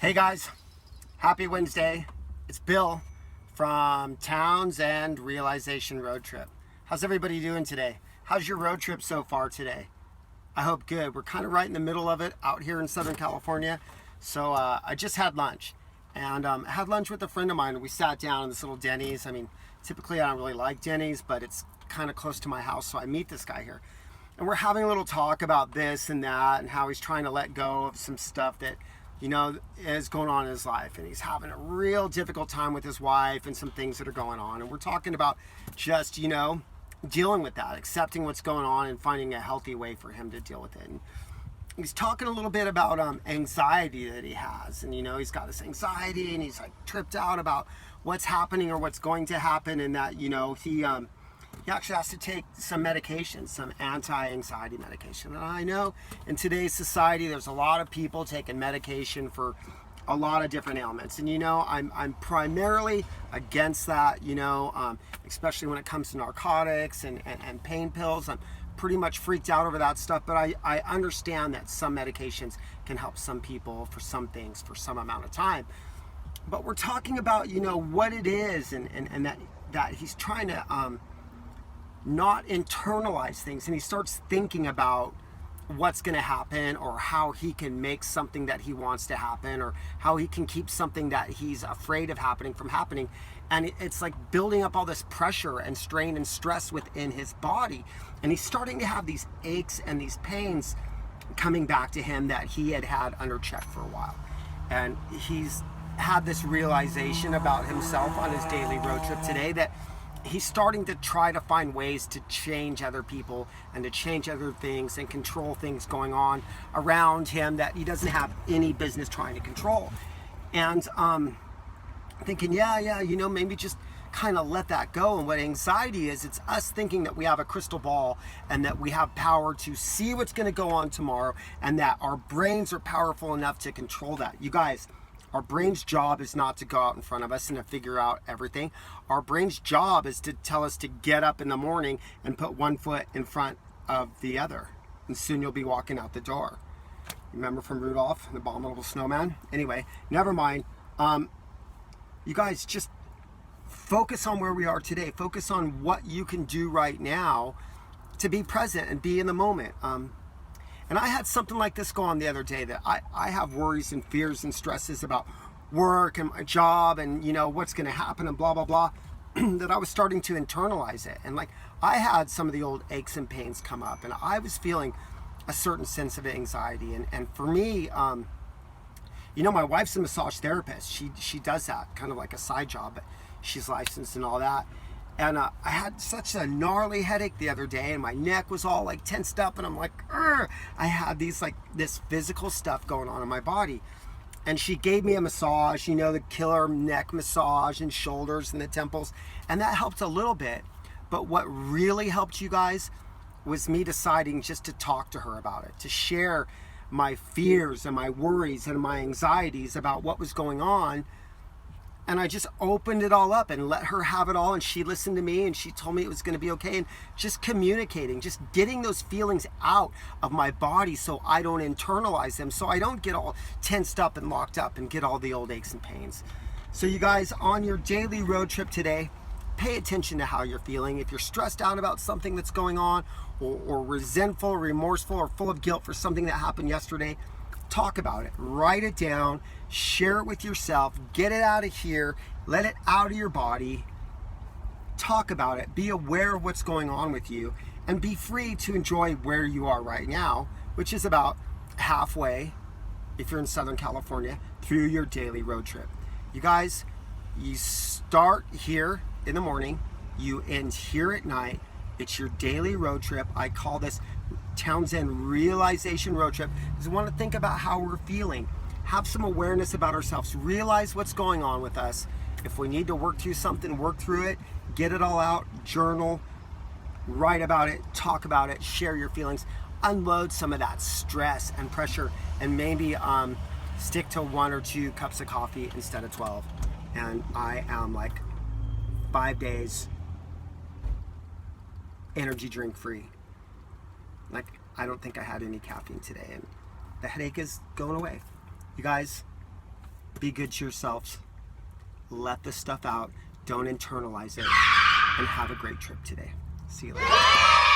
Hey guys, happy Wednesday. It's Bill from Townsend Realization Road Trip. How's everybody doing today? How's your road trip so far today? I hope good. We're kind of right in the middle of it out here in Southern California. So I just had lunch and had lunch with a friend of mine. We sat down in this little Denny's. I mean, typically I don't really like Denny's, but it's kind of close to my house. So I meet this guy here. And we're having a little talk about this and that and how he's trying to let go of some stuff that is going on in his life, and he's having a real difficult time with his wife and some things that are going on. And we're talking about just, dealing with that, accepting what's going on and finding a healthy way for him to deal with it. And he's talking a little bit about anxiety that he has. And, he's got this anxiety and he's like tripped out about what's happening or what's going to happen. And that, he actually has to take some medication, some anti-anxiety medication. And I know in today's society, there's a lot of people taking medication for a lot of different ailments. And I'm primarily against that, especially when it comes to narcotics and pain pills. I'm pretty much freaked out over that stuff, but I understand that some medications can help some people for some things for some amount of time. But we're talking about, what it is and that he's trying to not internalize things, and he starts thinking about what's going to happen or how he can make something that he wants to happen or how he can keep something that he's afraid of happening from happening. And it's like building up all this pressure and strain and stress within his body, and he's starting to have these aches and these pains coming back to him that he had under check for a while. And he's had this realization about himself on his daily road trip today that he's starting to try to find ways to change other people and to change other things and control things going on around him that he doesn't have any business trying to control. And thinking, maybe just kind of let that go. And what anxiety is, it's us thinking that we have a crystal ball and that we have power to see what's going to go on tomorrow and that our brains are powerful enough to control that. You guys, our brain's job is not to go out in front of us and to figure out everything. Our brain's job is to tell us to get up in the morning and put one foot in front of the other. And soon you'll be walking out the door. Remember from Rudolph, the Abominable Snowman? Anyway, never mind. You guys, just focus on where we are today. Focus on what you can do right now to be present and be in the moment. And I had something like this go on the other day, that I have worries and fears and stresses about work and my job and, what's going to happen and blah, blah, blah, that I was starting to internalize it. And I had some of the old aches and pains come up, and I was feeling a certain sense of anxiety. And for me, my wife's a massage therapist. She does that kind of like a side job, but she's licensed and all that. And I had such a gnarly headache the other day, and my neck was all tensed up, and I'm like, Urgh! I had this physical stuff going on in my body. And she gave me a massage, the killer neck massage and shoulders and the temples, and that helped a little bit. But what really helped, you guys, was me deciding just to talk to her about it, to share my fears and my worries and my anxieties about what was going on. And I just opened it all up and let her have it all. And she listened to me and she told me it was going to be okay. And just communicating, just getting those feelings out of my body so I don't internalize them, so I don't get all tensed up and locked up and get all the old aches and pains. So you guys, on your daily road trip today, pay attention to how you're feeling. If you're stressed out about something that's going on or resentful, remorseful, or full of guilt for something that happened yesterday, talk about it, write it down, share it with yourself, get it out of here, let it out of your body, talk about it, be aware of what's going on with you, and be free to enjoy where you are right now, which is about halfway, if you're in Southern California, through your daily road trip. You guys, you start here in the morning, you end here at night. It's your daily road trip. I call this Townsend Realization Road Trip, because we want to think about how we're feeling, have some awareness about ourselves, realize what's going on with us. If we need to work through something, work through it, get it all out, journal, write about it, talk about it, share your feelings, unload some of that stress and pressure, and maybe stick to 1 or 2 cups of coffee instead of 12. And I am 5 days energy drink free. I don't think I had any caffeine today, and the headache is going away. You guys, Be good to yourselves. Let this stuff out. Don't internalize it. And have a great trip today. See you later.